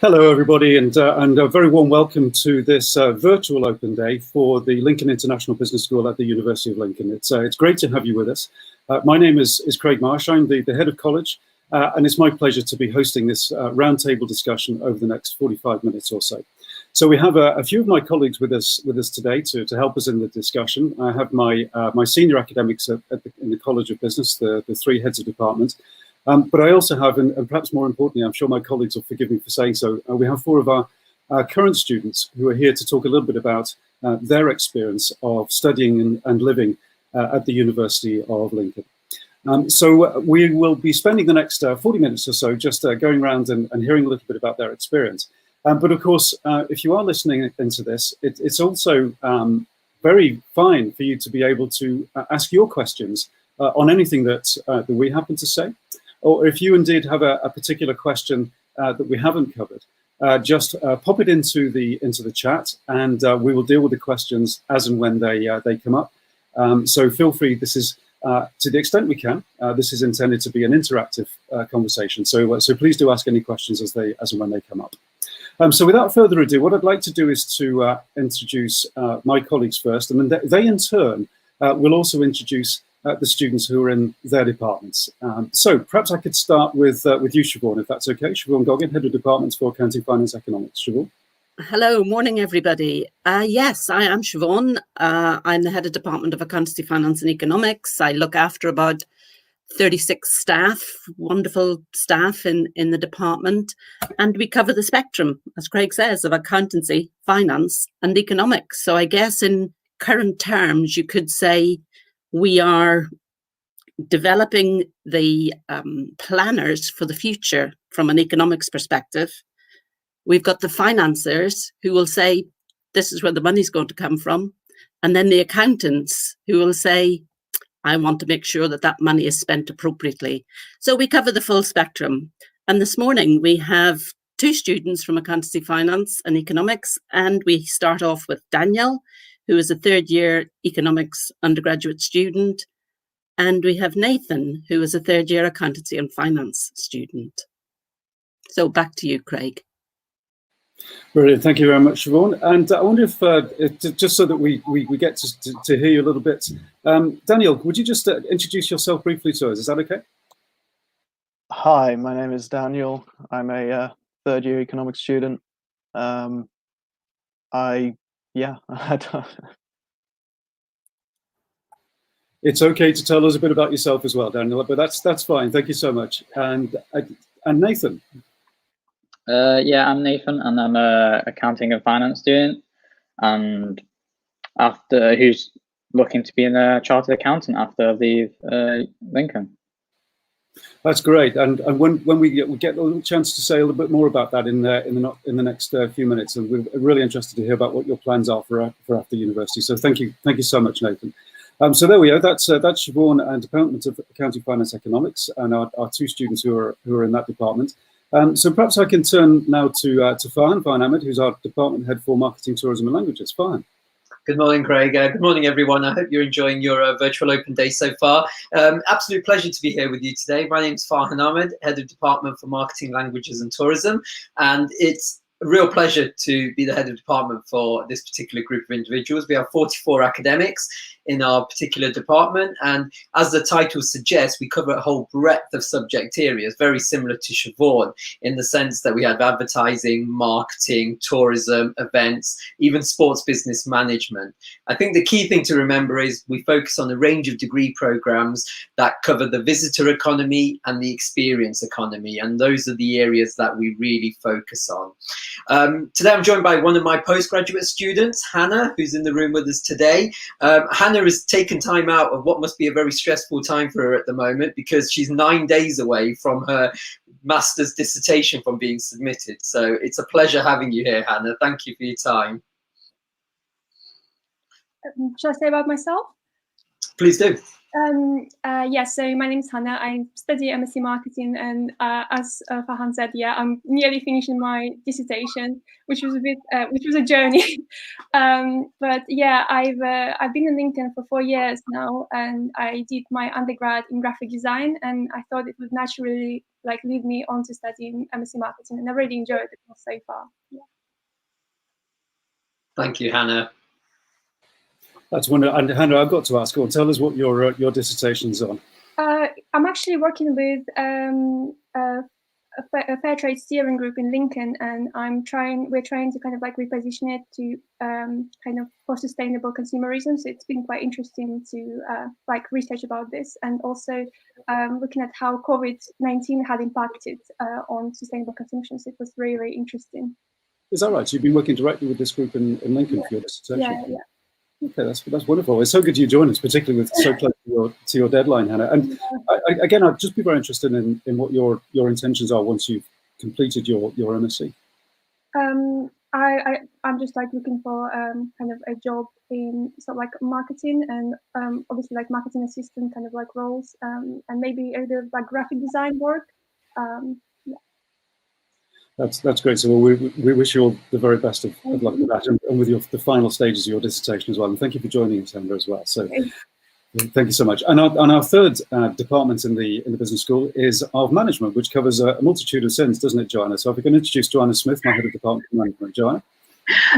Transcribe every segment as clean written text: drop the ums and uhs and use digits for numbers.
Hello, everybody, and a very warm welcome to this virtual open day for the Lincoln International Business School at the University of Lincoln. It's great to have you with us. My name is Craig Marsh. I'm the head of college, and it's my pleasure to be hosting this roundtable discussion over the next 45 minutes or so. So we have a few of my colleagues with us today to help us in the discussion. I have my senior academics in the College of Business, the three heads of department. But I also have, and perhaps more importantly, I'm sure my colleagues will forgive me for saying so, we have four of our current students who are here to talk a little bit about their experience of studying and living at the University of Lincoln. So we will be spending the next 40 minutes or so just going around and hearing a little bit about their experience. But of course, if you are listening into this, it's also very fine for you to be able to ask your questions on anything that we happen to say. Or if you indeed have a particular question that we haven't covered, just pop it into the chat, and we will deal with the questions as and when they come up. So feel free. This is to the extent we can. This is intended to be an interactive conversation. So please do ask any questions as and when they come up. So without further ado, what I'd like to do is to introduce my colleagues first, and then they in turn will also introduce the students who are in their departments. So perhaps I could start with you, Siobhan, if that's okay. Siobhan Goggin, Head of Departments for Accounting, Finance, Economics. Siobhan. Hello, morning everybody. Yes, I am Siobhan. I'm the Head of Department of Accountancy, Finance and Economics. I look after about 36 staff, wonderful staff in the department, and we cover the spectrum, as Craig says, of accountancy, finance and economics. So I guess in current terms, you could say we are developing the planners for the future from an economics perspective. We've got the financiers who will say, this is where the money's going to come from. And then the accountants who will say, I want to make sure that that money is spent appropriately. So we cover the full spectrum. And this morning we have two students from Accountancy, Finance and Economics. And we start off with Daniel, who is a third-year economics undergraduate student. And we have Nathan, who is a third-year accountancy and finance student. So back to you, Craig. Brilliant. Thank you very much, Siobhan. And I wonder if, just so that we get to hear you a little bit, Daniel, would you just introduce yourself briefly to us? Is that okay? Hi, my name is Daniel. I'm a third-year economics student. It's okay to tell us a bit about yourself as well, Daniel, but that's fine. Thank you so much. And Nathan. Yeah, I'm Nathan, and I'm a accounting and finance student, and who's looking to be a chartered accountant after I leave Lincoln. That's great, and when we get a little chance to say a little bit more about that in the next few minutes, and we're really interested to hear about what your plans are for after university. So thank you so much, Nathan. So there we are. That's Siobhan and Department of Accounting, Finance, Economics, and our two students who are in that department. So perhaps I can turn now to Farhan Ahmed, who's our department head for Marketing, Tourism and Languages. Farhan. Good morning, Craig. Good morning, everyone. I hope you're enjoying your virtual open day so far. Absolute pleasure to be here with you today. My name's Farhan Ahmed, Head of Department for Marketing, Languages and Tourism. And it's a real pleasure to be the head of department for this particular group of individuals. We have 44 academics in our particular department, and as the title suggests, we cover a whole breadth of subject areas, very similar to Siobhan, in the sense that we have advertising, marketing, tourism, events, even sports business management. I think the key thing to remember is we focus on a range of degree programs that cover the visitor economy and the experience economy, and those are the areas that we really focus on. Today I'm joined by one of my postgraduate students, Hannah, who's in the room with us today. Hannah has taken time out of what must be a very stressful time for her at the moment, because she's 9 days away from her master's dissertation from being submitted. So it's a pleasure having you here, Hannah. Thank you for your time. Should I say about myself? Please do. Yeah, so my name is Hannah. I study MSc Marketing, and as Farhan said, yeah, I'm nearly finishing my dissertation, which was a journey. But yeah, I've been in LinkedIn for 4 years now, and I did my undergrad in graphic design, and I thought it would naturally lead me on to studying MSc Marketing, and I really enjoyed it so far. Yeah. Thank you, Hannah. That's wonderful. And Hannah, I've got to ask, tell us what your dissertation's on. I'm actually working with a fair trade steering group in Lincoln, and we're trying to kind of reposition it to kind of for sustainable consumerism. So it's been quite interesting to research about this, and also looking at how COVID-19 had impacted on sustainable consumption. So it was really, really interesting. Is that right? So you've been working directly with this group in Lincoln for your dissertation? Yeah. Okay, that's wonderful. It's so good you join us, particularly with so close to your deadline, Hannah. And again, I'd just be very interested in what your intentions are once you've completed your MSc. I'm just looking for kind of a job in sort of marketing, and obviously marketing assistant kind of roles, and maybe a bit of graphic design work. Yeah. That's great. So we wish you all the very best of luck with that, and with the final stages of your dissertation as well. And thank you for joining us, Hannah, as well. So thank you so much. And our third department in the business school is of management, which covers a multitude of sins, doesn't it, Joanna? So if we can introduce Joanna Smith, my head of department of management. Joanna.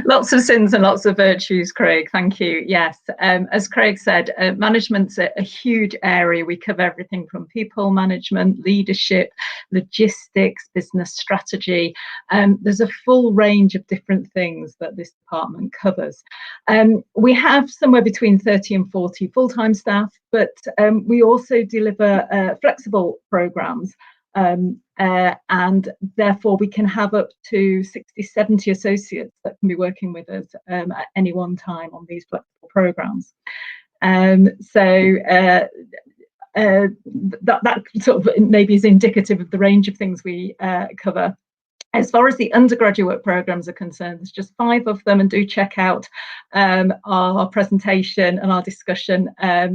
Lots of sins and lots of virtues, Craig. Thank you. Yes, as Craig said, management's a huge area. We cover everything from people management, leadership, logistics, business strategy. There's a full range of different things that this department covers. We have somewhere between 30 and 40 full-time staff, but we also deliver flexible programs. And therefore we can have up to 60, 70 associates that can be working with us at any one time on these flexible programs. That sort of maybe is indicative of the range of things we cover. As far as the undergraduate programs are concerned, there's just 5 of them, and do check out our presentation and our discussion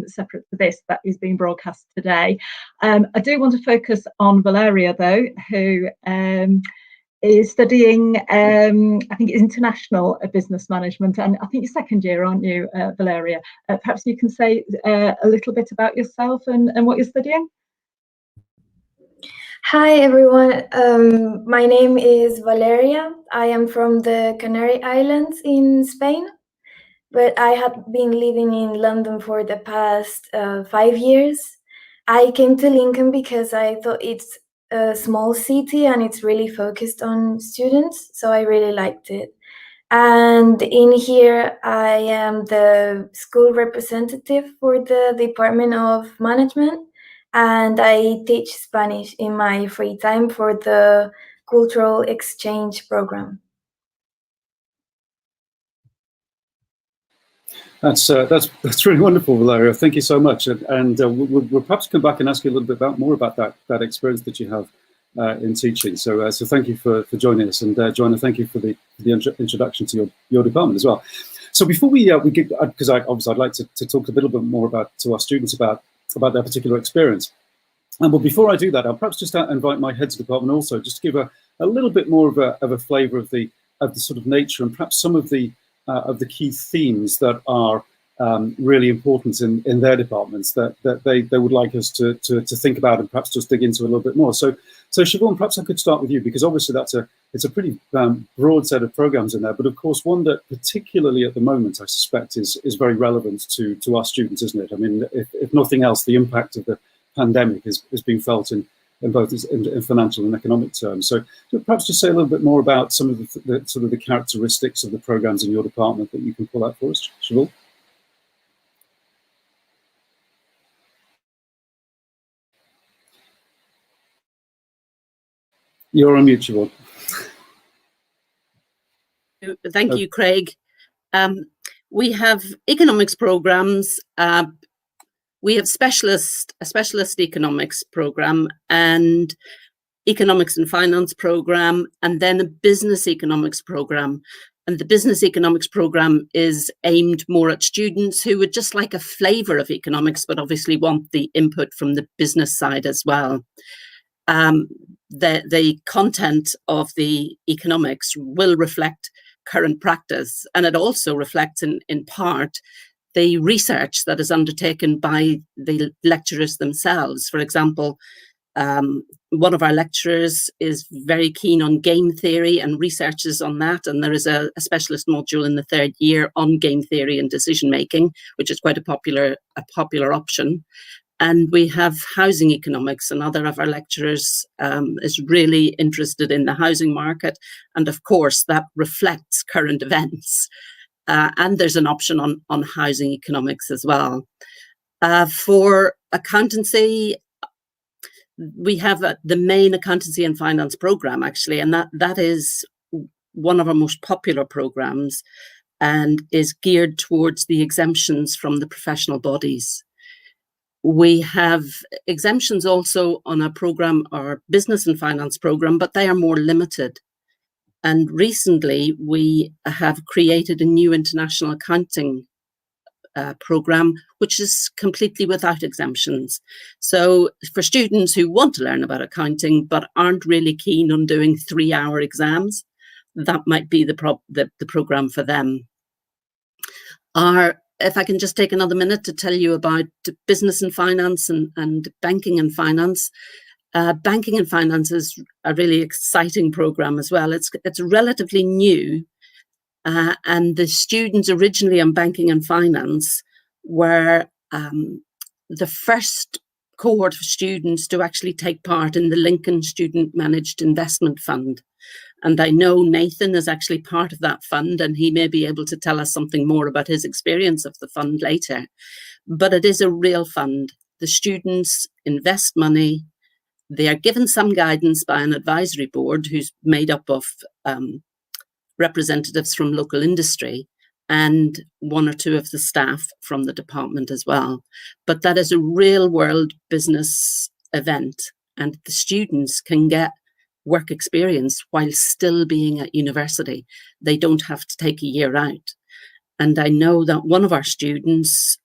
separate to this that is being broadcast today. I do want to focus on Valeria, though, who is studying, I think, international business management, and I think you're second year, aren't you, Valeria? Perhaps you can say a little bit about yourself and what you're studying. Hi everyone, my name is Valeria. I am from the Canary Islands in Spain, but I have been living in London for the past 5 years. I came to Lincoln because I thought it's a small city and it's really focused on students, so I really liked it. And in here, I am the school representative for the Department of Management, and I teach Spanish in my free time for the cultural exchange program. That's really wonderful, Valeria. Thank you so much. And we'll perhaps come back and ask you a little bit more about that experience that you have in teaching. So thank you for joining us, and Joanna, thank you for the introduction to your department as well. So before we get, because I'd like to talk a little bit more to our students about their particular experience. But before I do that, I'll perhaps just invite my heads of department also, just to give a little bit more of a flavour of the sort of nature and perhaps some of the key themes that are really important in their departments that they would like us to think about and perhaps just dig into a little bit more. So Siobhan, perhaps I could start with you, because obviously it's a pretty broad set of programs in there, but of course one that particularly at the moment I suspect is very relevant to our students, isn't it? I mean, if nothing else, the impact of the pandemic is being felt in both in financial and economic terms. So perhaps just say a little bit more about some of the sort of the characteristics of the programs in your department that you can pull out for us, Siobhan. You're on mute, Siobhan. Thank you, Craig. We have economics programs. We have a specialist economics program, and economics and finance program, and then a business economics program. And the business economics program is aimed more at students who would just like a flavour of economics, but obviously want the input from the business side as well. The content of the economics will reflect current practice, and it also reflects in part the research that is undertaken by the lecturers themselves. For example, one of our lecturers is very keen on game theory and researches on that, and there is a specialist module in the 3rd year on game theory and decision making, which is quite a popular option. And we have housing economics. Another of our lecturers is really interested in the housing market, and of course that reflects current events. And there's an option on housing economics as well. For accountancy, we have the main accountancy and finance program, actually, and that is one of our most popular programs and is geared towards the exemptions from the professional bodies. We have exemptions also on our program, our business and finance program, but they are more limited. And recently we have created a new international accounting program, which is completely without exemptions. So for students who want to learn about accounting but aren't really keen on doing 3-hour exams, that might be the program for them. If I can just take another minute to tell you about business and finance and banking and finance. Banking and finance is a really exciting program as well. It's relatively new. And the students originally on banking and finance were the first cohort of students to actually take part in the Lincoln Student Managed Investment Fund. And I know Nathan is actually part of that fund, and he may be able to tell us something more about his experience of the fund later. But it is a real fund. The students invest money. They are given some guidance by an advisory board who's made up of representatives from local industry and 1 or 2 of the staff from the department as well. But that is a real world business event, and the students can get work experience while still being at university. They don't have to take a year out. And I know that one of our students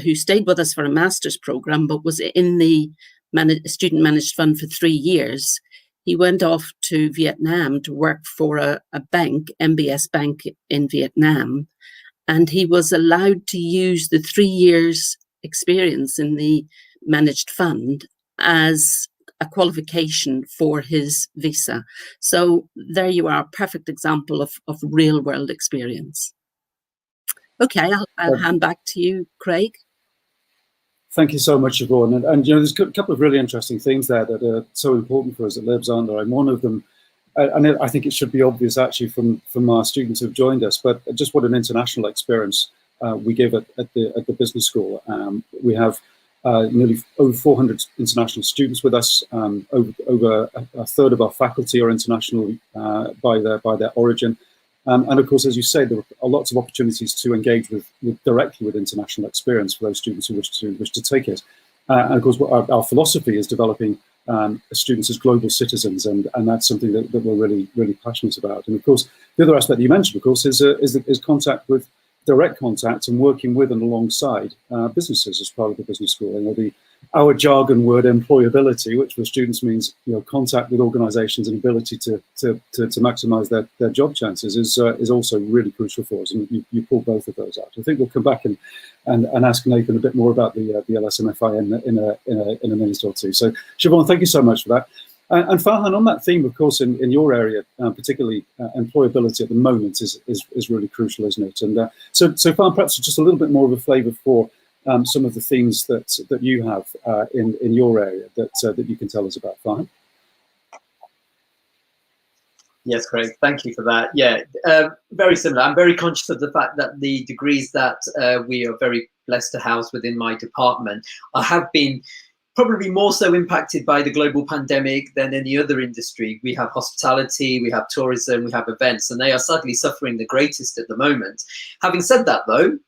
who stayed with us for a master's program but was in the student managed fund for 3 years, he went off to Vietnam to work for a bank, MBS Bank in Vietnam, and he was allowed to use the 3 years experience in the managed fund as a qualification for his visa. So there you are, a perfect example of real world experience. Okay, I'll hand back to you, Craig. Thank you so much, Siobhan. And you know, there's a couple of really interesting things there that are so important for us at LIBS, aren't there? And one of them, and I think it should be obvious actually from our students who've joined us, but just what an international experience we give at the business school. We have nearly over 400 international students with us. Over a third of our faculty are international by their origin. And of course, as you say, there are lots of opportunities to engage directly with international experience for those students who wish to take it. And of course, our philosophy is developing students as global citizens, and that's something that we're really passionate about. And of course, the other aspect that you mentioned, of course, is contact with direct contact and working with and alongside businesses as part of the business school. You know, our jargon word employability, which for students means contact with organisations and ability to maximise their job chances, is also really crucial for us. And you pull both of those out. I think we'll come back and ask Nathan a bit more about the LSMFI in a minute or two. So Siobhan, thank you so much for that. And Farhan, on that theme, of course, in your area, particularly employability at the moment is really crucial, isn't it? And so Farhan, perhaps just a little bit more of a flavour for some of the themes that you have in your area that you can tell us about, Farhan. Yes, Craig, thank you for that. Yeah, very similar. I'm very conscious of the fact that the degrees that we are very blessed to house within my department have been probably more so impacted by the global pandemic than any other industry. We have hospitality, we have tourism, we have events, and they are sadly suffering the greatest at the moment. Having said that, though,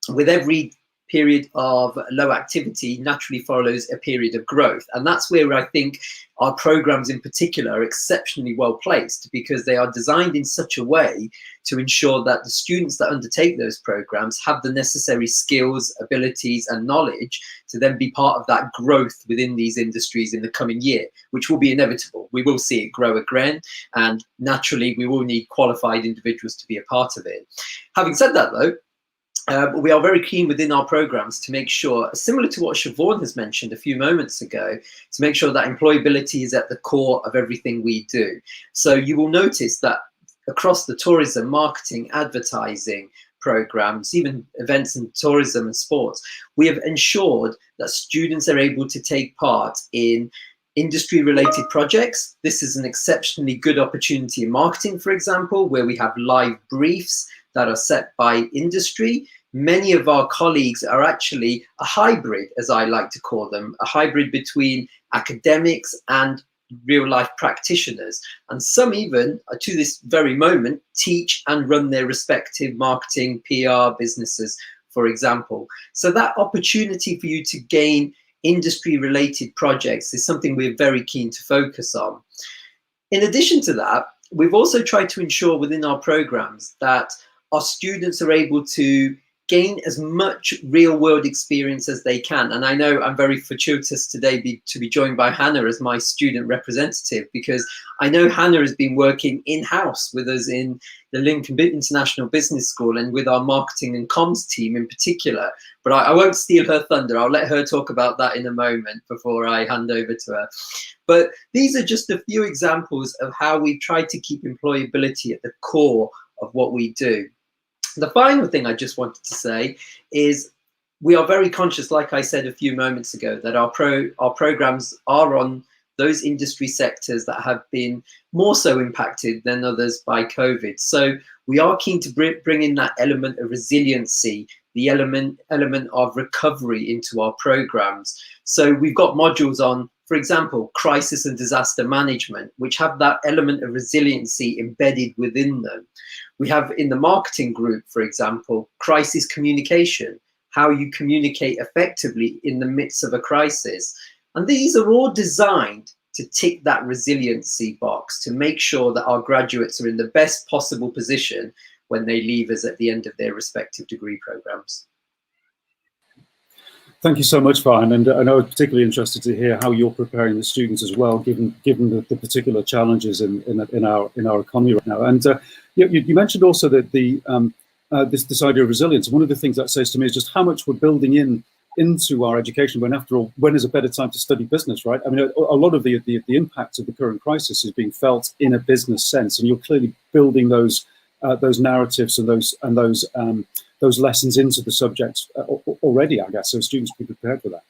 with every period of low activity naturally follows a period of growth. And that's where I think our programs in particular are exceptionally well placed, because they are designed in such a way to ensure that the students that undertake those programs have the necessary skills, abilities and knowledge to then be part of that growth within these industries in the coming year, which will be inevitable. We will see it grow again, and naturally we will need qualified individuals to be a part of it. Having said that though, we are very keen within our programs to make sure, similar to what Siobhan has mentioned a few moments ago, to make sure that employability is at the core of everything we do. So you will notice that across the tourism, marketing, advertising programs, even events and tourism and sports, we have ensured that students are able to take part in industry-related projects. This is an exceptionally good opportunity in marketing, for example, where we have live briefs that are set by industry. Many of our colleagues are actually a hybrid, as I like to call them, a hybrid between academics and real-life practitioners. And some even, to this very moment, teach and run their respective marketing, PR businesses, for example. So that opportunity for you to gain industry-related projects is something we're very keen to focus on. In addition to that, we've also tried to ensure within our programs that our students are able to gain as much real world experience as they can. And I know I'm very fortuitous today to be joined by Hannah as my student representative, because I know Hannah has been working in-house with us in the Lincoln International Business School and with our marketing and comms team in particular. But I won't steal her thunder. I'll let her talk about that in a moment before I hand over to her. But these are just a few examples of how we've tried to keep employability at the core of what we do. The final thing I just wanted to say is we are very conscious, like I said a few moments ago, that our programs are on those industry sectors that have been more so impacted than others by COVID. So we are keen to bring in that element of resiliency, the element of recovery into our programs. So we've got modules on, for example, crisis and disaster management, which have that element of resiliency embedded within them. We have in the marketing group, for example, crisis communication, how you communicate effectively in the midst of a crisis. And these are all designed to tick that resiliency box, to make sure that our graduates are in the best possible position when they leave us at the end of their respective degree programs. Thank you so much, Farhan, and I know I'm particularly interested to hear how you're preparing the students as well, given the particular challenges in our economy right now. And you mentioned also that this idea of resilience. One of the things that says to me is just how much we're building into our education. When after all, when is a better time to study business, right? I mean, a lot of the impact of the current crisis is being felt in a business sense, and you're clearly building those narratives and those lessons into the subjects already, I guess, so students be prepared for that.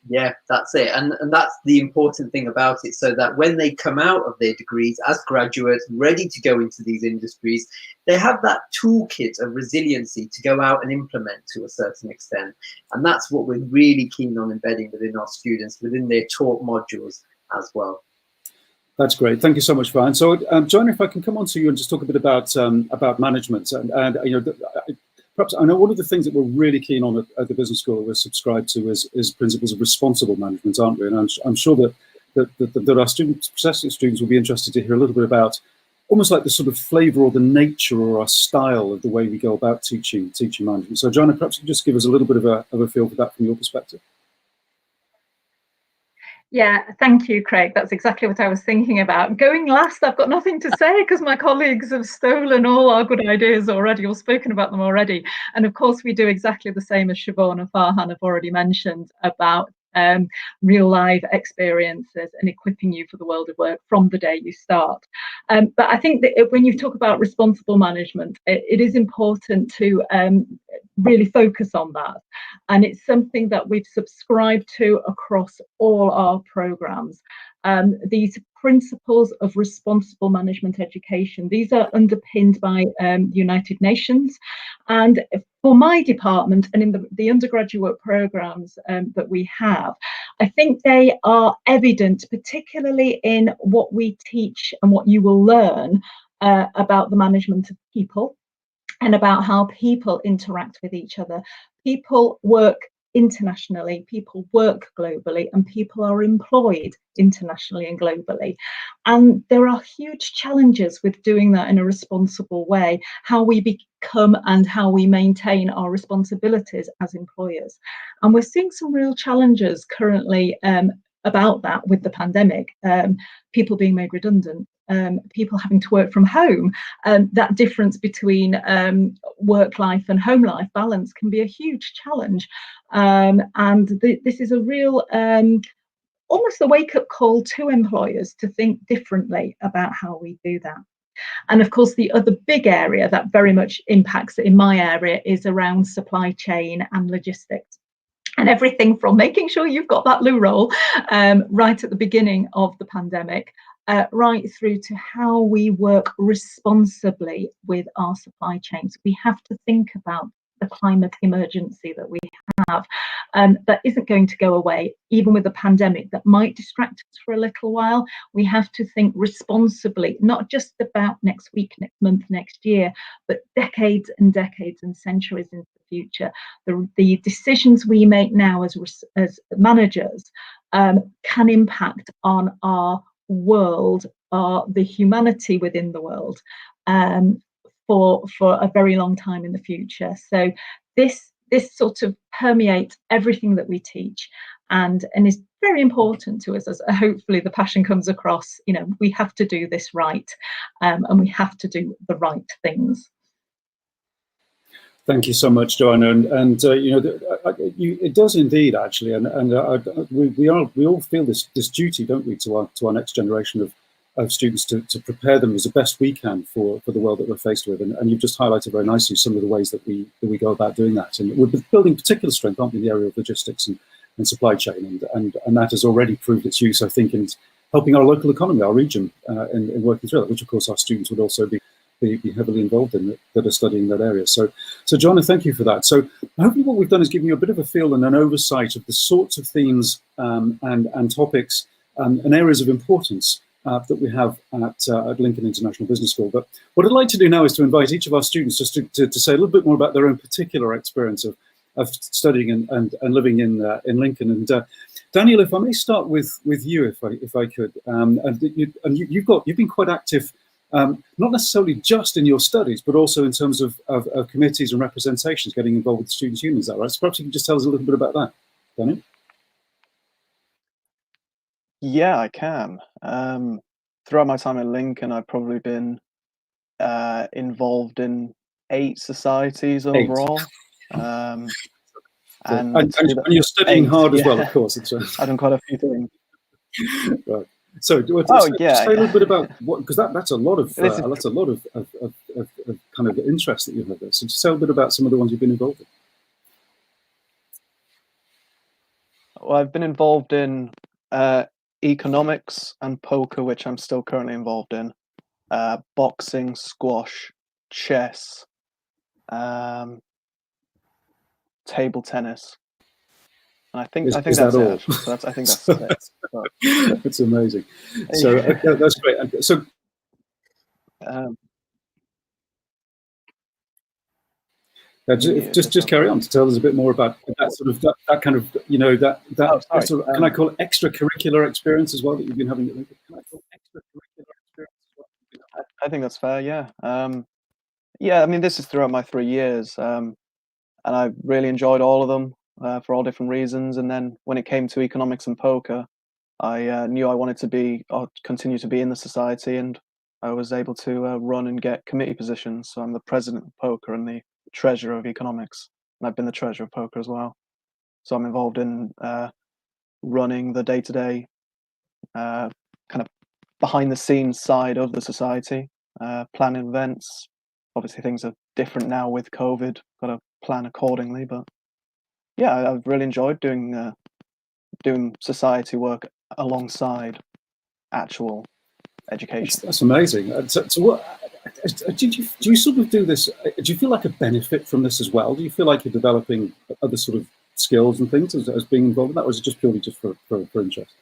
Yeah, that's it. And that's the important thing about it, so that when they come out of their degrees as graduates, ready to go into these industries, they have that toolkit of resiliency to go out and implement to a certain extent. And that's what we're really keen on embedding within our students, within their taught modules as well. That's great. Thank you so much, Farhan. So, Joanna, if I can come on to you and just talk a bit about management, and you know, perhaps I know one of the things that we're really keen on at the business school we're subscribed to is principles of responsible management, aren't we? And I'm sure that our prospective students will be interested to hear a little bit about almost like the sort of flavour or the nature or our style of the way we go about teaching management. So, Joanna, perhaps you could just give us a little bit of a feel for that from your perspective. Yeah, thank you, Craig. That's exactly what I was thinking about. Going last, I've got nothing to say because my colleagues have stolen all our good ideas already or spoken about them already. And of course, we do exactly the same as Siobhan and Farhan have already mentioned about real life experiences and equipping you for the world of work from the day you start. But I think that when you talk about responsible management, it is important to really focus on that. And it's something that we've subscribed to across all our programs. These principles of responsible management education, these are underpinned by the United Nations. And for my department and in the undergraduate programs that we have, I think they are evident, particularly in what we teach and what you will learn about the management of people and about how people interact with each other. People work internationally, people work globally, and people are employed internationally and globally. And there are huge challenges with doing that in a responsible way, how we become and how we maintain our responsibilities as employers. And we're seeing some real challenges currently about that with the pandemic, people being made redundant, people having to work from home. That difference between work life and home life balance can be a huge challenge. This is a real almost a wake-up call to employers to think differently about how we do that. And of course, the other big area that very much impacts in my area is around supply chain and logistics. And everything from making sure you've got that loo roll right at the beginning of the pandemic, right through to how we work responsibly with our supply chains. We have to think about the climate emergency that we have that isn't going to go away, even with the pandemic, that might distract us for a little while. We have to think responsibly, not just about next week, next month, next year, but decades and decades and centuries into the future. The decisions we make now as managers can impact on our world, the humanity within the world, for a very long time in the future. So this sort of permeates everything that we teach, and is very important to us. As hopefully the passion comes across, you know, we have to do this right, and we have to do the right things. Thank you so much, Joanna. And you know, it does indeed, actually, and we all feel this duty, don't we, to our next generation of students to prepare them as the best we can for the world that we're faced with. And you've just highlighted very nicely some of the ways that we go about doing that. And we're building particular strength, aren't we, in the area of logistics and supply chain, and that has already proved its use, I think, in helping our local economy, our region, in working through that, which of course our students would also be heavily involved in that are studying that area. So Joanna, thank you for that. So hopefully what we've done is given you a bit of a feel and an oversight of the sorts of themes and topics and areas of importance that we have at Lincoln International Business School. But what I'd like to do now is to invite each of our students just to say a little bit more about their own particular experience of studying and living in Lincoln. And Daniel, if I may start with you, if I could. You've been quite active, not necessarily just in your studies, but also in terms of committees and representations, getting involved with the students' unions. Is that right? So perhaps you can just tell us a little bit about that, Daniel. Yeah, I can. Throughout my time at Lincoln, I've probably been involved in 8 societies overall. And you're studying 8, hard as well, of course. I've done quite a few things. Right. So, say a little bit about what, because that's a lot of kind of interest that you have there. So, just tell a bit about some of the ones you've been involved in. Well, I've been involved in economics and poker, which I'm still currently involved in. Boxing, squash, chess, table tennis. And I think that's all? It. So I think that's it. It's amazing. So that's great. So just carry on to tell us a bit more about that sort of that kind of, you know, that sort of, can I call it extracurricular experience as well that you've been having? Can I call it extracurricular experience as well? I think that's fair. Yeah. Yeah. I mean, this is throughout my 3 years, and I really enjoyed all of them for all different reasons. And then when it came to economics and poker, I knew I wanted to continue to be in the society, and I was able to run and get committee positions. So I'm the president of poker and the treasurer of economics, and I've been the treasurer of poker as well. So I'm involved in running the day-to-day kind of behind the scenes side of the society, planning events. Obviously things are different now with COVID, got to plan accordingly, but yeah, I've really enjoyed doing society work alongside actual education. That's amazing. So what do you sort of do this? Do you feel like a benefit from this as well? Do you feel like you're developing other sort of skills and things as being involved in that, or is it just purely just for interest?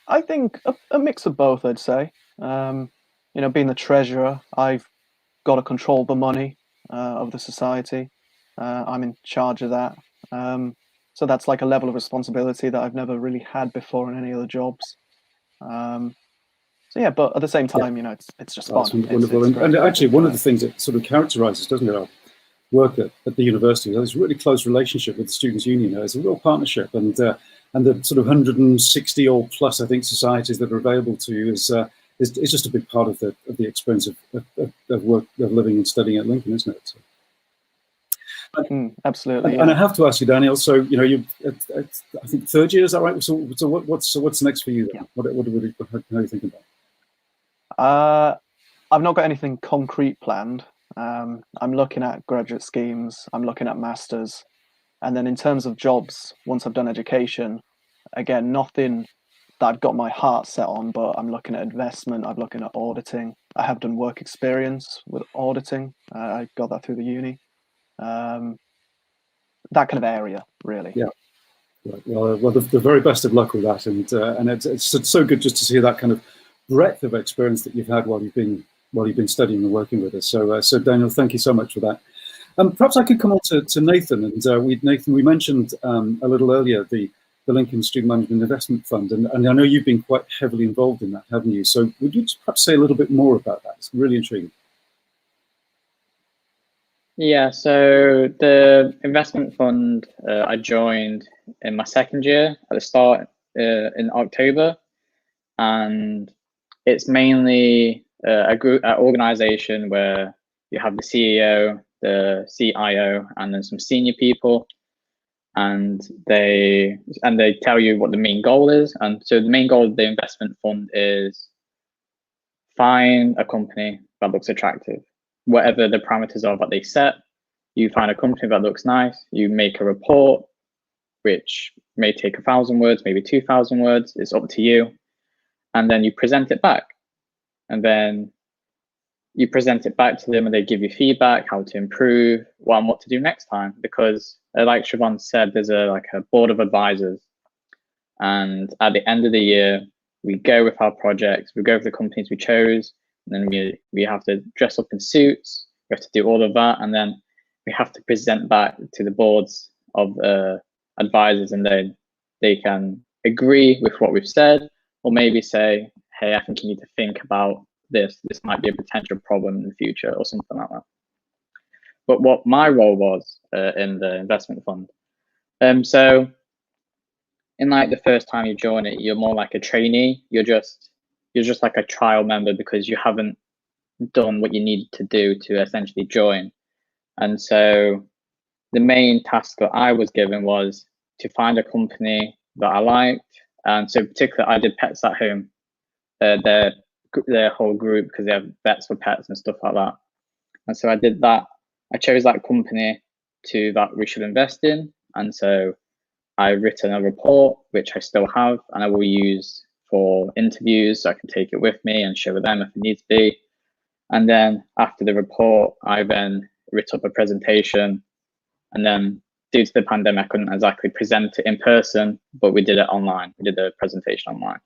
I think a mix of both, I'd say. You know, being the treasurer, I've got to control the money of the society. I'm in charge of that. So that's like a level of responsibility that I've never really had before in any other jobs. So yeah, but at the same time, you know, it's just fun. Wonderful. And actually, one of the things that sort of characterises, doesn't it, our work at the university, there's a really close relationship with the Students' Union. There's a real partnership, and the sort of 160 or plus, I think, societies that are available to you is just a big part of the experience of work, of living and studying at Lincoln, isn't it? So, absolutely. And I have to ask you, Daniel. So you know, you I think third year, is that right? So what's next for you then? Yeah. How are you thinking about it? I've not got anything concrete planned. I'm looking at graduate schemes, I'm looking at masters, and then in terms of jobs, once I've done education, again, nothing that I've got my heart set on, but I'm looking at investment, I'm looking at auditing. I have done work experience with auditing. I got that through the uni. That kind of area, really. Yeah. Right. Well, the very best of luck with that, and it's so good just to see that kind of breadth of experience that you've had while you've been studying and working with us. So Daniel, thank you so much for that. Perhaps I could come on to Nathan, and we mentioned a little earlier the Lincoln Student Management Investment Fund, and I know you've been quite heavily involved in that, haven't you? So would you perhaps say a little bit more about that? It's really intriguing. Yeah, so the investment fund I joined in my second year at the start in October, and it's mainly an organization where you have the CEO, the CIO, and then some senior people, and they tell you what the main goal is. And so the main goal of the investment fund is find a company that looks attractive, whatever the parameters are that they set. You find a company that looks nice, you make a report, which may take 1,000 words, maybe 2,000 words, it's up to you. And then you present it back. And then you present it back to them and they give you feedback, how to improve, what to do next time. Because like Siobhan said, there's a board of advisors. And at the end of the year, we go with our projects, we go with the companies we chose, and then we have to dress up in suits, we have to do all of that, and then we have to present back to the boards of advisors, and then they can agree with what we've said, or maybe say, hey, I think you need to think about this. This might be a potential problem in the future, or something like that. But what my role was in the investment fund, so in like the first time you join it, you're more like a trainee. You're just like a trial member because you haven't done what you need to do to essentially join. And so the main task that I was given was to find a company that I liked. And so particularly I did Pets at Home, their whole group, because they have vets for pets and stuff like that. And so I did that. I chose that company that we should invest in. And so I've written a report, which I still have, and I will use for interviews, so I can take it with me and share with them if it needs to be. And then after the report, I then wrote up a presentation, and then due to the pandemic, I couldn't exactly present it in person, but we did it online. We did the presentation online.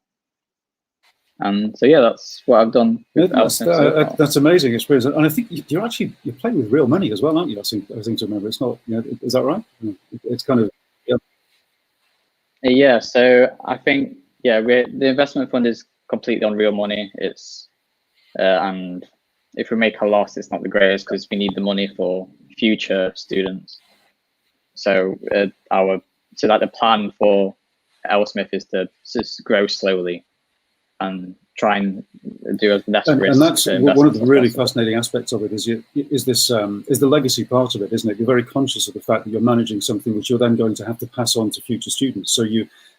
And so yeah, that's what I've done. That's amazing experience, and I think you're playing with real money as well, aren't you? I think to remember, it's not. Is that right? It's kind of. Yeah, so I think the investment fund is completely on real money. It's and if we make a loss, it's not the greatest because we need the money for future students. So the plan for Ellsmith is to just grow slowly and try and do as less risk. And that's one of the really fascinating aspects of it is the legacy part of it, isn't it? You're very conscious of the fact that you're managing something which you're then going to have to pass on to future students. So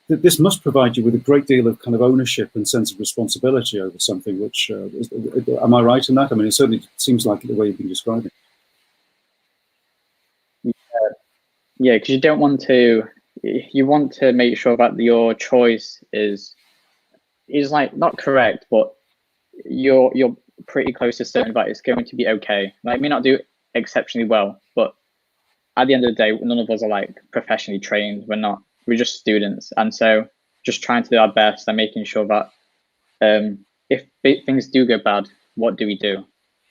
this must provide you with a great deal of kind of ownership and sense of responsibility over something. Which am I right in that? I mean, it certainly seems like the way you've been describing. Yeah, because you want to make sure that your choice is like not correct, but you're pretty close to certain that it's going to be okay. Like, it may not do exceptionally well, but at the end of the day, none of us are like professionally trained. We're just students, and so just trying to do our best and making sure that if things do go bad, what do we do?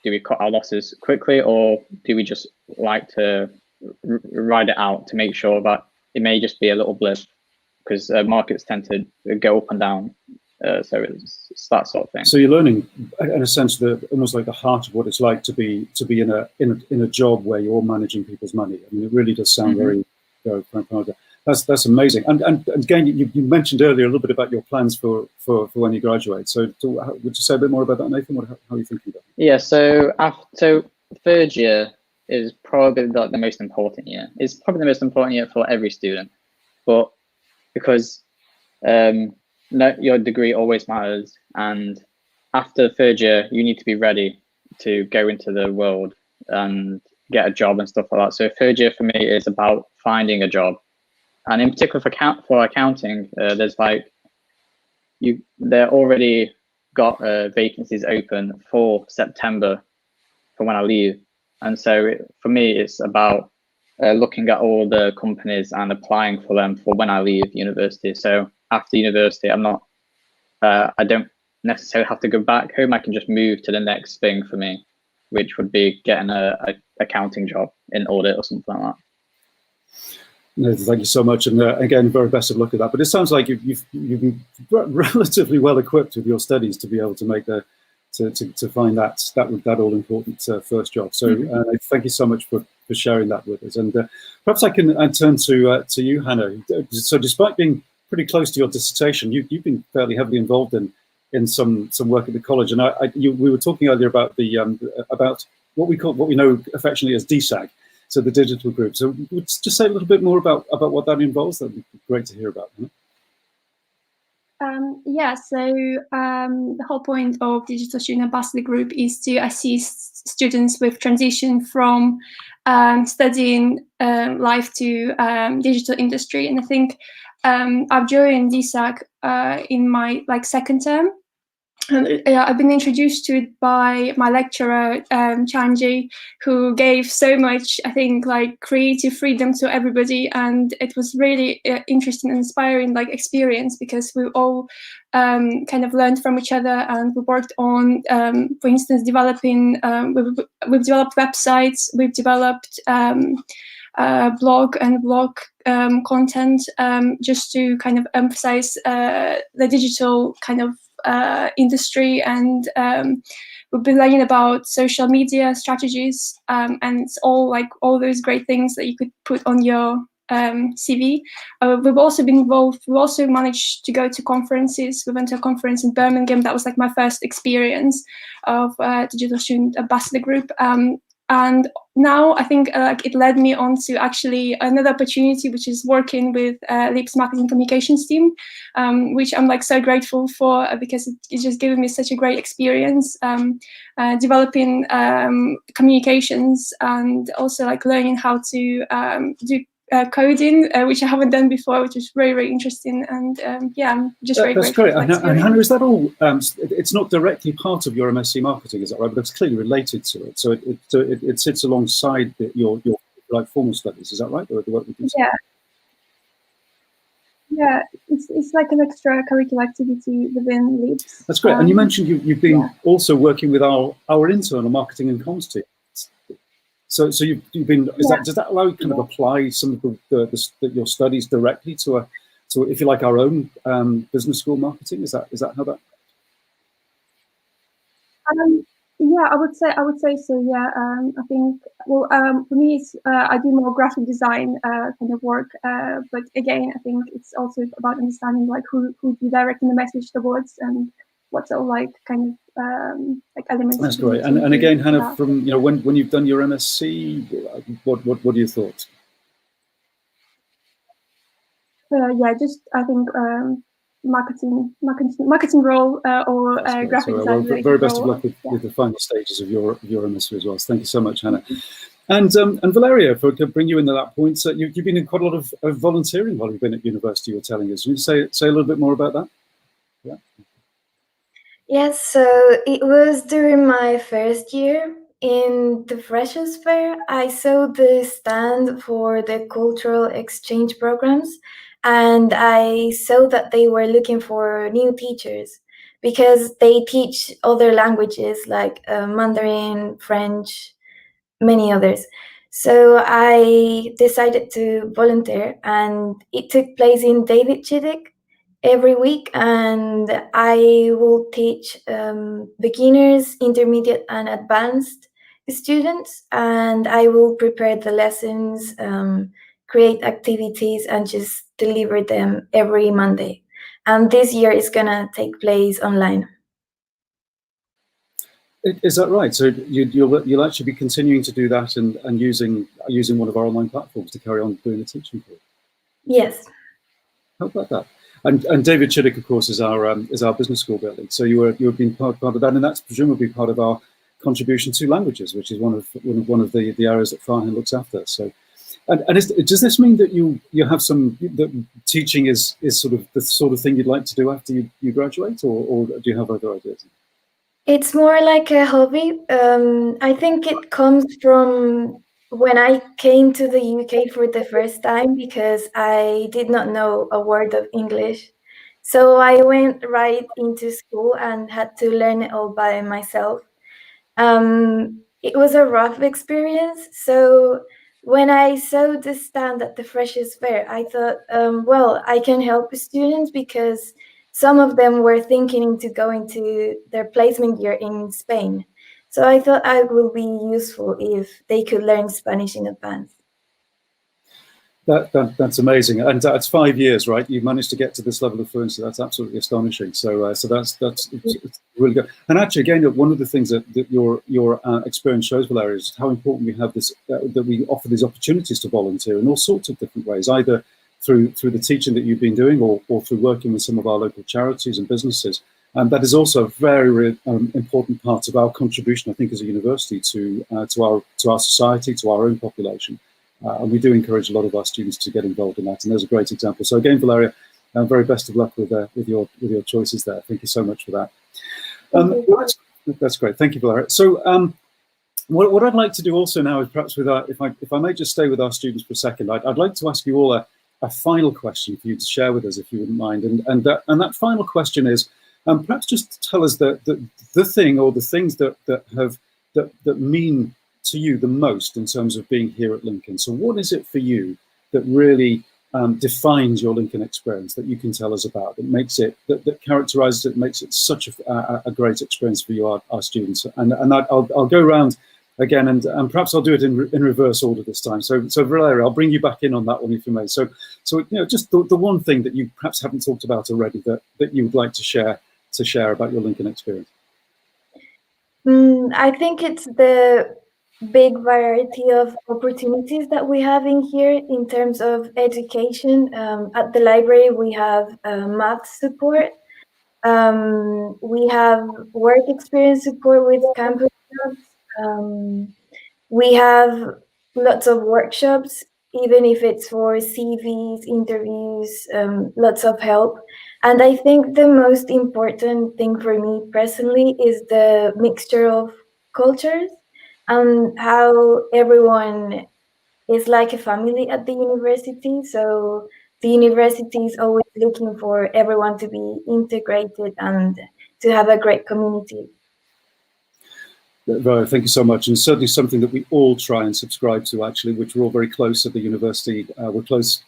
do we cut our losses quickly, or do we just like to ride it out to make sure that it may just be a little blip, because markets tend to go up and down. So it's that sort of thing. So you're learning, in a sense, almost like the heart of what it's like to be in a job where you're managing people's money. I mean, it really does sound very proud. That's amazing. And again, you mentioned earlier a little bit about your plans for when you graduate. So would you say a bit more about that, Nathan? How are you thinking about it? Yeah. So third year is probably the most important year. It's probably the most important year for every student, but because your degree always matters, and after the third year you need to be ready to go into the world and get a job and stuff like that. So third year for me is about finding a job, and in particular for accounting, there's like they're already got vacancies open for September for when I leave, and so for me it's about looking at all the companies and applying for them for when I leave university. So after university, I don't necessarily have to go back home. I can just move to the next thing for me, which would be getting a accounting job in audit or something like that. No, thank you so much, and again, very best of luck with that. But it sounds like you've been relatively well equipped with your studies to be able to make to find that all important first job. So thank you so much for sharing that with us. And perhaps I can turn to you, Hannah. So despite being pretty close to your dissertation, you've been fairly heavily involved in some work at the college. And we were talking earlier about about what we know affectionately as DSAG, so the digital group. So would just say a little bit more about what that involves. That'd be great to hear about. Yeah, so the whole point of Digital Student Ambassador Group is to assist students with transition from studying life to digital industry. And I think I've joined DSAG in my second term. And I've been introduced to it by my lecturer, Chanji, who gave so much, I think, creative freedom to everybody. And it was really interesting and inspiring experience, because we all kind of learned from each other, and we worked on, for instance, developing, we've developed websites, we've developed blog content, just to kind of emphasize the digital kind of industry, and we've been learning about social media strategies, and it's all all those great things that you could put on your CV. We've also been involved. We also managed to go to conferences. We went to a conference in Birmingham. That was my first experience of Digital Student Ambassador Group. And now I think it led me on to actually another opportunity, which is working with LEAP's marketing communications team, which I'm so grateful for, because it's just given me such a great experience developing communications, and also learning how to do coding, which I haven't done before, which is very, very interesting. And yeah, I'm just very grateful. That's great. And Hannah, is that all? It's not directly part of your MSc marketing, is that right? But it's clearly related to it. So it sits alongside your formal studies. Is that right? Or the work that you yeah. Yeah, it's like an extracurricular activity within LEAPS. That's great. And you mentioned you've been also working with our internal marketing and comms team. So you've been. Does that allow you to kind of apply some of your studies directly to if you like our own business school marketing? Is that how that? Yeah, I would say so. Yeah, I think for me, it's I do more graphic design kind of work, but again, I think it's also about understanding who you're directing the message towards, and what's all kind of elements. That's great. And again, Hannah, from when you've done your MSc, what are your thoughts? Yeah, just I think marketing role or graphic design. Well, very best of luck with the final stages of your MSc as well. So thank you so much, Hannah. And Valeria, if I could bring you into that point, you've been in quite a lot of volunteering while you've been at university. You're telling us. Can you say a little bit more about that? Yeah. Yes, so it was during my first year in the Freshers Fair. I saw the stand for the cultural exchange programs, and I saw that they were looking for new teachers. because they teach other languages like Mandarin, French, many others. So I decided to volunteer, and it took place in David Chittick every week, and I will teach beginners, intermediate, and advanced students, and I will prepare the lessons, create activities, and just deliver them every Monday. And this year is gonna take place online. Is that right? So you'll actually be continuing to do that and using one of our online platforms to carry on doing the teaching for? Yes. How about that? And David Chittick, of course, is our business school building. So you've been part of that, and that's presumably part of our contribution to languages, which is one of the areas that Farhan looks after. So, and does this mean that you have that teaching is sort of the sort of thing you'd like to do after you graduate, or do you have other ideas? It's more like a hobby. I think it comes from when I came to the UK for the first time, because I did not know a word of English. So I went right into school and had to learn it all by myself. It was a rough experience. So when I saw the stand at the Freshers' Fair, I thought, well, I can help students, because some of them were thinking into going to their placement year in Spain. So I thought I would be useful if they could learn Spanish in advance. That's amazing, and that's 5 years, right? You've managed to get to this level of fluency. That's absolutely astonishing. So that's it's really good. And actually, again, one of the things that your experience shows, Valeria, is how important we have this, that we offer these opportunities to volunteer in all sorts of different ways, either through the teaching that you've been doing, or through working with some of our local charities and businesses. And that is also a very important part of our contribution, I think, as a university to our society, to our own population. And we do encourage a lot of our students to get involved in that. And there's a great example. So again, Valeria, very best of luck with your choices there. Thank you so much for that. That's great. Thank you, Valeria. So what I'd like to do also now is perhaps if I may just stay with our students for a second, I'd like to ask you all a final question for you to share with us, if you wouldn't mind. And that final question is, perhaps just tell us the thing or the things that mean to you the most in terms of being here at Lincoln. So what is it for you that really defines your Lincoln experience, that you can tell us about, that makes it, that characterizes it, makes it such a great experience for you, our students? And I'll go around again, and perhaps I'll do it in reverse order this time. So Valeria, I'll bring you back in on that one, if you may. So just the one thing that you perhaps haven't talked about already that you would like to share about your Lincoln experience. I think it's the big variety of opportunities that we have in here in terms of education. At the library, we have math support. We have work experience support with campus jobs. We have lots of workshops, even if it's for CVs, interviews, lots of help. And I think the most important thing for me personally is the mixture of cultures, and how everyone is like a family at the university. So the university is always looking for everyone to be integrated and to have a great community. Thank you so much, and certainly something that we all try and subscribe to, actually, which we're all very close at the university. We're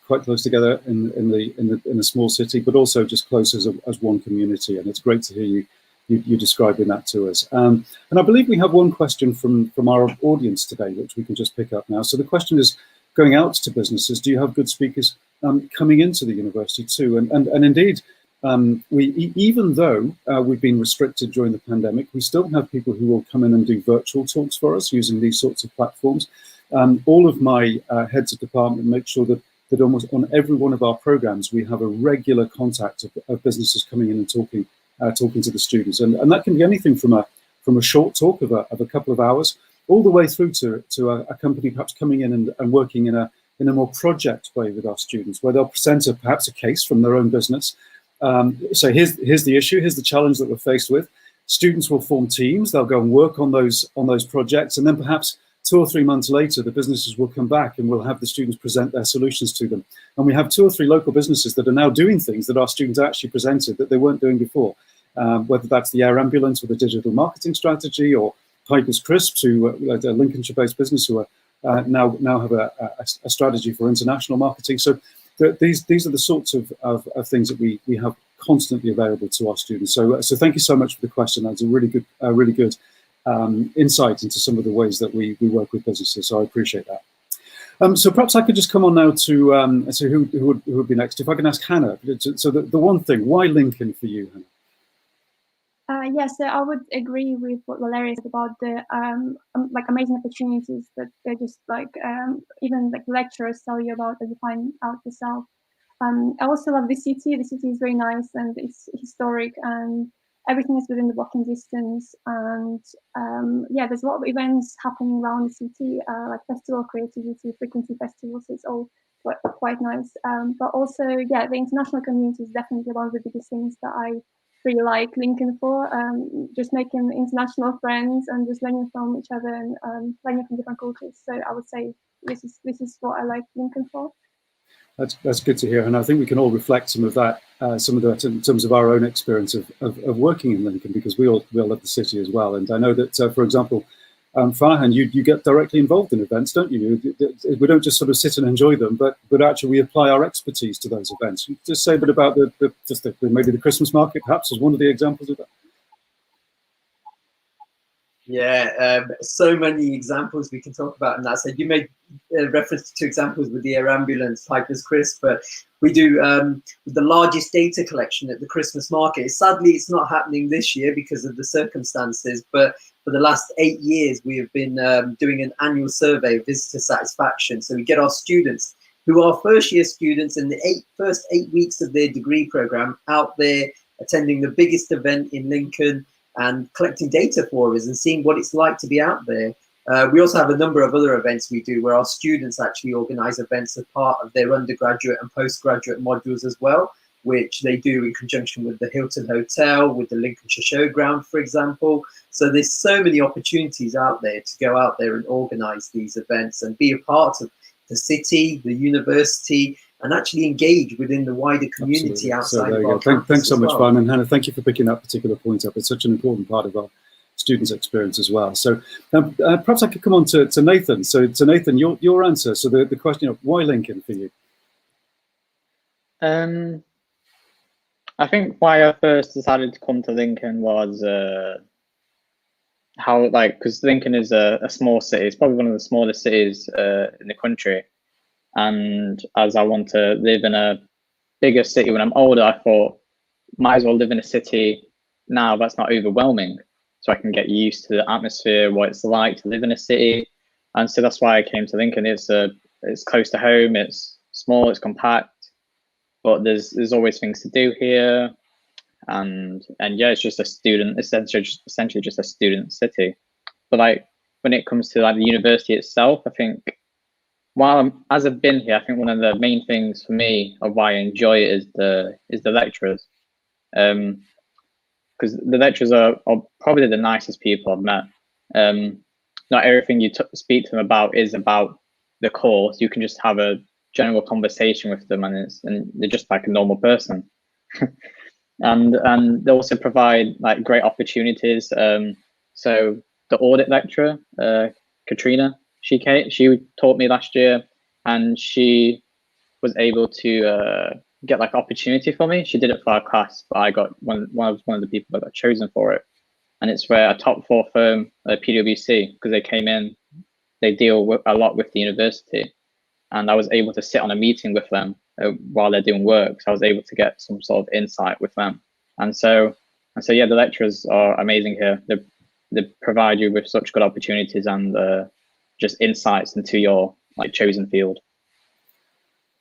quite close together in a small city, but also just close as one community. And it's great to hear you describing that to us. And I believe we have one question from our audience today, which we can just pick up now. So the question is, going out to businesses, do you have good speakers coming into the university too? And indeed, even though we've been restricted during the pandemic, we still have people who will come in and do virtual talks for us using these sorts of platforms. All of my heads of department make sure that almost on every one of our programs, we have a regular contact of businesses coming in and talking to the students. And that can be anything from a short talk of a couple of hours, all the way through to a company perhaps coming in and working in a more project way with our students, where they'll present perhaps a case from their own business. So here's the issue, here's the challenge that we're faced with. Students will form teams, they'll go and work on those projects, and then perhaps 2 or 3 months later, the businesses will come back and we'll have the students present their solutions to them. And we have 2 or 3 local businesses that are now doing things that our students actually presented that they weren't doing before. whether that's the air ambulance with a digital marketing strategy, or Piper's Crisps, who are a Lincolnshire-based business who are now have a strategy for international marketing. So these are the sorts of things that we have constantly available to our students. So thank you so much for the question. That's a really good insight into some of the ways that we work with businesses. So I appreciate that. So perhaps I could just come on now to so who would be next? If I can ask Hannah. So the one thing, why Lincoln for you, Hannah? Yes, so I would agree with what Valeria said about the like amazing opportunities that they're just like even like lecturers tell you about that you find out yourself. I also love the city. The city is very nice and it's historic and everything is within the walking distance. And yeah, there's a lot of events happening around the city, like festival creativity, frequency festivals. So it's all quite nice. But also, yeah, the international community is definitely one of the biggest things that I really like Lincoln for, just making international friends and just learning from each other and learning from different cultures. So I would say this is what I like Lincoln for. That's good to hear, and I think we can all reflect some of that in terms of our own experience of working in Lincoln, because we all love the city as well. And I know that, for example, Farhan, you get directly involved in events, don't you? We don't just sort of sit and enjoy them, but actually we apply our expertise to those events. Just say a bit about maybe the Christmas market, perhaps, as one of the examples of that. Yeah, so many examples we can talk about in that. So you made reference to 2 examples with the air ambulance, Piper's Crisp, but we do the largest data collection at the Christmas market. Sadly, it's not happening this year because of the circumstances, but for the last 8 years, we have been doing an annual survey of visitor satisfaction. So we get our students who are first-year students in the first 8 weeks of their degree program out there attending the biggest event in Lincoln and collecting data for us and seeing what it's like to be out there. We also have a number of other events we do where our students actually organise events as part of their undergraduate and postgraduate modules as well, which they do in conjunction with the Hilton Hotel, with the Lincolnshire Showground, for example. So there's so many opportunities out there to go out there and organise these events and be a part of the city, the university, and actually engage within the wider community. Absolutely. Outside of our campus. Thanks so much, Farhan, and Hannah, thank you for picking that particular point up. It's such an important part of our students' experience as well. So perhaps I could come on to Nathan. So to Nathan, your answer. So the question of why Lincoln for you? I think why I first decided to come to Lincoln was because Lincoln is a small city. It's probably one of the smallest cities in the country. And as I want to live in a bigger city when I'm older, I thought might as well live in a city now that's not overwhelming, so I can get used to the atmosphere, what it's like to live in a city. And so that's why I came to Lincoln. It's close to home, it's small, it's compact, but there's always things to do here. And yeah, it's just essentially just a student city. But like when it comes to like the university itself, I think as I've been here, I think one of the main things for me of why I enjoy it is the lecturers, because the lecturers are probably the nicest people I've met. Not everything you speak to them about is about the course. You can just have a general conversation with them, and they're just like a normal person. and they also provide like great opportunities. So the audit lecturer, Katrina, she taught me last year, and she was able to get like opportunity for me. She did it for our class, but I got one of the people that got chosen for it. And it's where a top 4 firm, PwC, because they came in, they deal a lot with the university, and I was able to sit on a meeting with them while they're doing work. So I was able to get some sort of insight with them. And so yeah, the lecturers are amazing here. They provide you with such good opportunities and just insights into your like chosen field.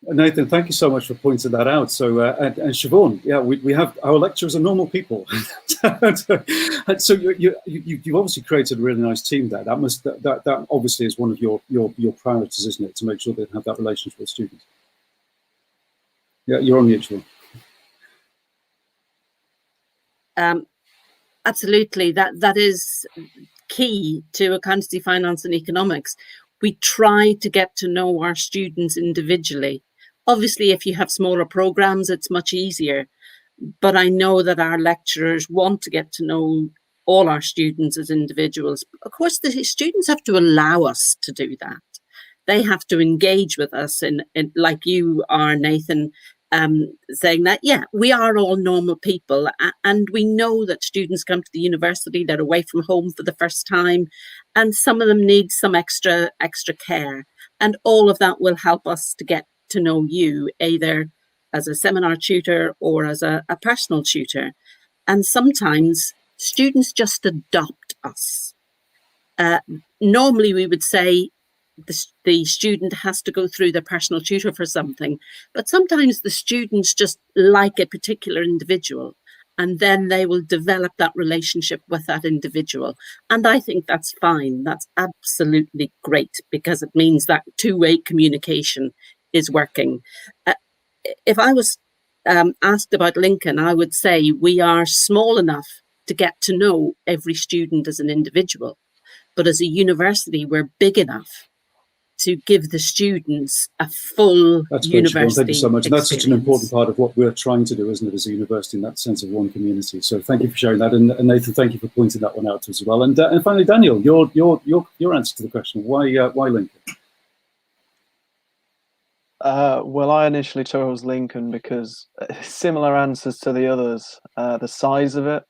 Nathan, thank you so much for pointing that out. So and Siobhan, yeah, we have our lecturers are normal people. And so you've obviously created a really nice team there. That obviously is one of your priorities, isn't it, to make sure they have that relationship with students? Yeah, you're on mute, Siobhan. Absolutely, that is key to accountancy, finance, and economics. We try to get to know our students individually. Obviously, if you have smaller programs, it's much easier. but I know that our lecturers want to get to know all our students as individuals. Of course, the students have to allow us to do that. They have to engage with us in like you are, Nathan, saying that, yeah, we are all normal people, and we know that students come to the university, they're away from home for the first time, and some of them need some extra care. And all of that will help us to get to know you, either as a seminar tutor or as a personal tutor. And sometimes students just adopt us. Normally we would say the student has to go through their personal tutor for something, but sometimes the students just like a particular individual, and then they will develop that relationship with that individual. And I think that's fine. That's absolutely great, because it means that two-way communication is working. If I was asked about Lincoln, I would say we are small enough to get to know every student as an individual, but as a university, we're big enough to give the students a full university. Thank you so much. And that's such an experience. important part of what we're trying to do, isn't it, as a university, in that sense of one community. So thank you for sharing that, and Nathan, thank you for pointing that one out as well. And finally, Daniel, your answer to the question: why Lincoln? Well, I initially chose Lincoln because similar answers to the others. The size of it.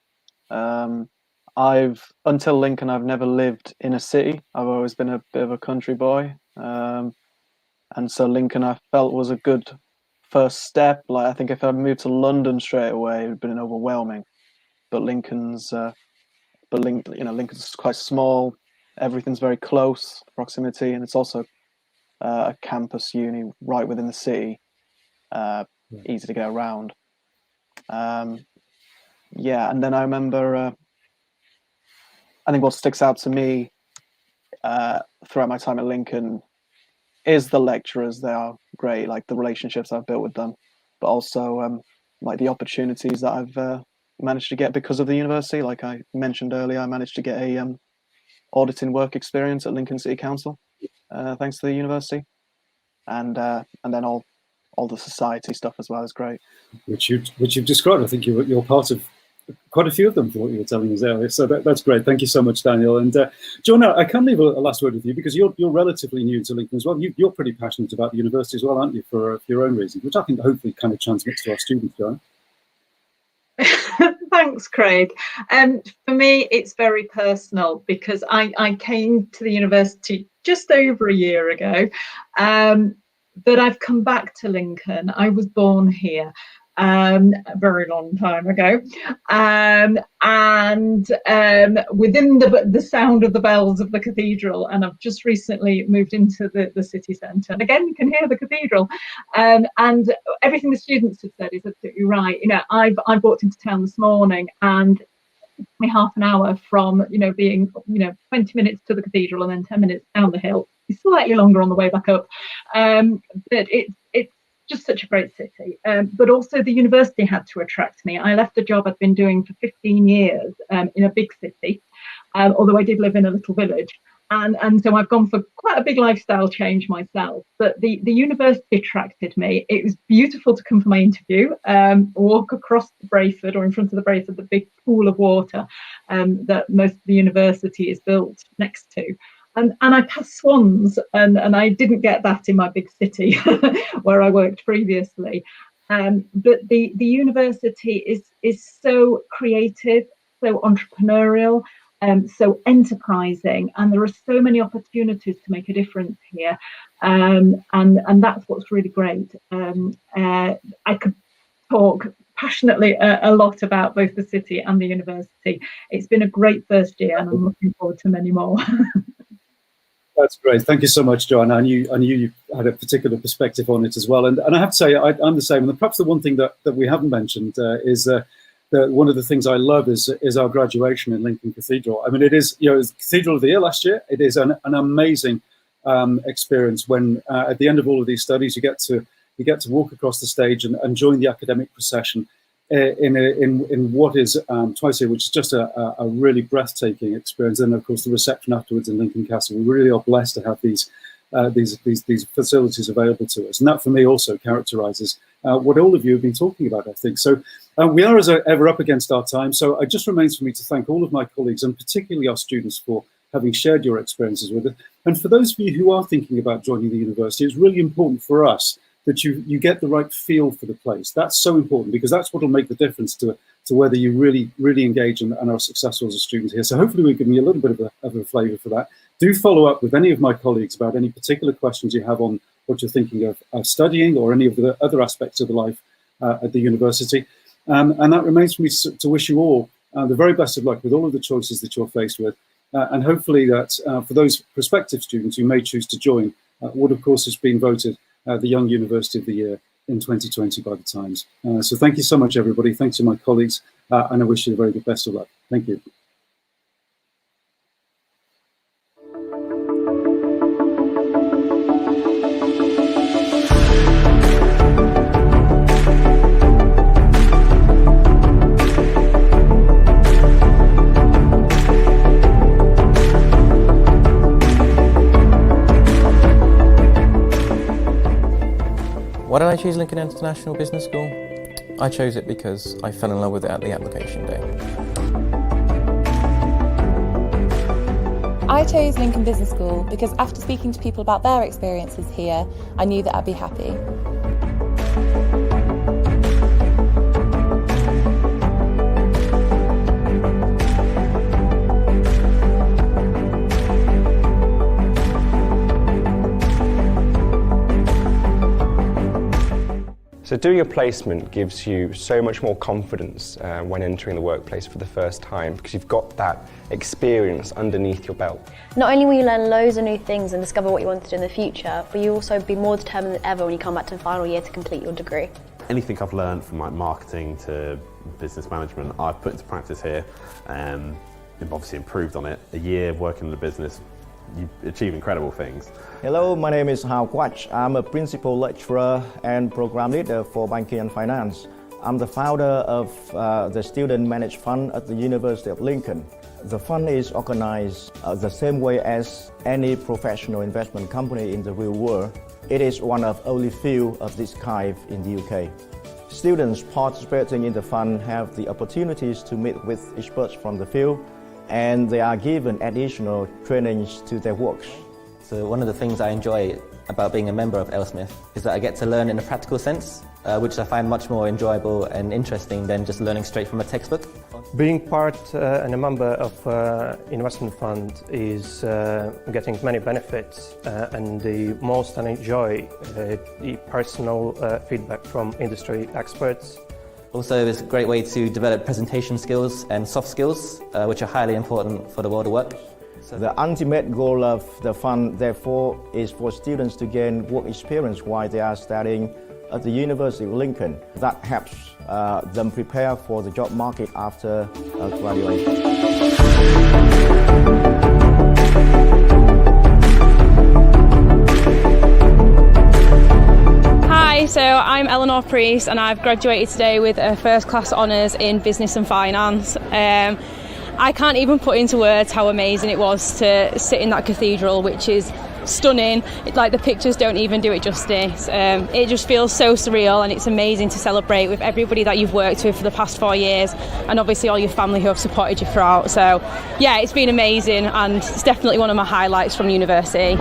Until Lincoln, I've never lived in a city. I've always been a bit of a country boy. And so Lincoln, I felt, was a good first step. Like, I think if I moved to London straight away, it would have been overwhelming. But Lincoln's quite small. Everything's very close proximity, and it's also a campus uni right within the city. Easy to get around. Yeah, and then I remember. I think what sticks out to me throughout my time at Lincoln is the lecturers. They are great, like the relationships I've built with them, but also like the opportunities that I've managed to get because of the university. Like I mentioned earlier, I managed to get a auditing work experience at Lincoln City Council, thanks to the university, and then all the society stuff as well is great. Which you've described. I think you're part of quite a few of them, for what you were telling us earlier. So that's great. Thank you so much, Daniel. And Joanna, I can leave a last word with you, because you're relatively new to Lincoln as well. You're pretty passionate about the university as well, aren't you, for your own reasons, which I think hopefully kind of transmits to our students, Joanna. Thanks, Craig. For me, it's very personal, because I came to the university just over a year ago, but I've come back to Lincoln. I was born here a very long time ago, and within the sound of the bells of the cathedral, and I've just recently moved into the city centre, and again you can hear the cathedral, and everything the students have said is absolutely right. You know, I walked into town this morning, and it took me half an hour from being 20 minutes to the cathedral and then 10 minutes down the hill. It's slightly longer on the way back up, but it's just such a great city, but also the university had to attract me. I left a job I'd been doing for 15 years in a big city, although I did live in a little village, and so I've gone for quite a big lifestyle change myself. But the university attracted me. It was beautiful to come for my interview, walk across the Brayford, or in front of the Brayford, the big pool of water that most of the university is built next to. And I passed swans, and I didn't get that in my big city where I worked previously. But the university is so creative, so entrepreneurial, so enterprising, and there are so many opportunities to make a difference here. And that's what's really great. I could talk passionately a lot about both the city and the university. It's been a great first year, and I'm looking forward to many more. That's great. Thank you so much, Joanna. I knew you had a particular perspective on it as well. And I have to say, I'm the same. And perhaps the one thing that we haven't mentioned is that one of the things I love is our graduation in Lincoln Cathedral. I mean, it is, it was Cathedral of the Year last year. It is an amazing experience when at the end of all of these studies, you get to walk across the stage and join the academic procession in what is twice a year, which is just a really breathtaking experience. And of course, the reception afterwards in Lincoln Castle. We really are blessed to have these these facilities available to us. And that for me also characterises what all of you have been talking about, I think. So we are as ever up against our time. So it just remains for me to thank all of my colleagues and particularly our students for having shared your experiences with us. And for those of you who are thinking about joining the university, it's really important for us that you get the right feel for the place. That's so important because that's what will make the difference to whether you really engage and are successful as a student here. So hopefully we've given you a little bit of a flavour for that. Do follow up with any of my colleagues about any particular questions you have on what you're thinking of studying or any of the other aspects of the life at the university. And that remains for me to wish you all the very best of luck with all of the choices that you're faced with. And hopefully that for those prospective students who may choose to join, what of course has been voted the Young University of the Year in 2020 by the Times. So thank you so much, everybody. Thanks to my colleagues, and I wish you the very best of luck. Thank you. Why did I choose Lincoln International Business School? I chose it because I fell in love with it at the application day. I chose Lincoln Business School because after speaking to people about their experiences here, I knew that I'd be happy. So doing a placement gives you so much more confidence when entering the workplace for the first time because you've got that experience underneath your belt. Not only will you learn loads of new things and discover what you want to do in the future, but you'll also be more determined than ever when you come back to the final year to complete your degree. Anything I've learned from like marketing to business management, I've put into practice here and obviously improved on it. A year working in the business, you achieve incredible things. Hello, my name is Hao Quach. I'm a principal lecturer and program leader for banking and finance. I'm the founder of the Student Managed Fund at the University of Lincoln. The fund is organized the same way as any professional investment company in the real world. It is one of only few of this kind in the UK. Students participating in the fund have the opportunities to meet with experts from the field, and they are given additional trainings to their works. So one of the things I enjoy about being a member of Ellsmith is that I get to learn in a practical sense, which I find much more enjoyable and interesting than just learning straight from a textbook. Being part and a member of investment fund is getting many benefits, and the most I enjoy the personal feedback from industry experts. Also, it's a great way to develop presentation skills and soft skills, which are highly important for the world of work. The ultimate goal of the fund, therefore, is for students to gain work experience while they are studying at the University of Lincoln. That helps them prepare for the job market after graduation. Hi, so I'm Eleanor Priest and I've graduated today with a first class honours in business and finance. I can't even put into words how amazing it was to sit in that cathedral, which is stunning. Like, the pictures don't even do it justice. It just feels so surreal, and it's amazing to celebrate with everybody that you've worked with for the past 4 years, and obviously all your family who have supported you throughout. So yeah, it's been amazing, and it's definitely one of my highlights from university.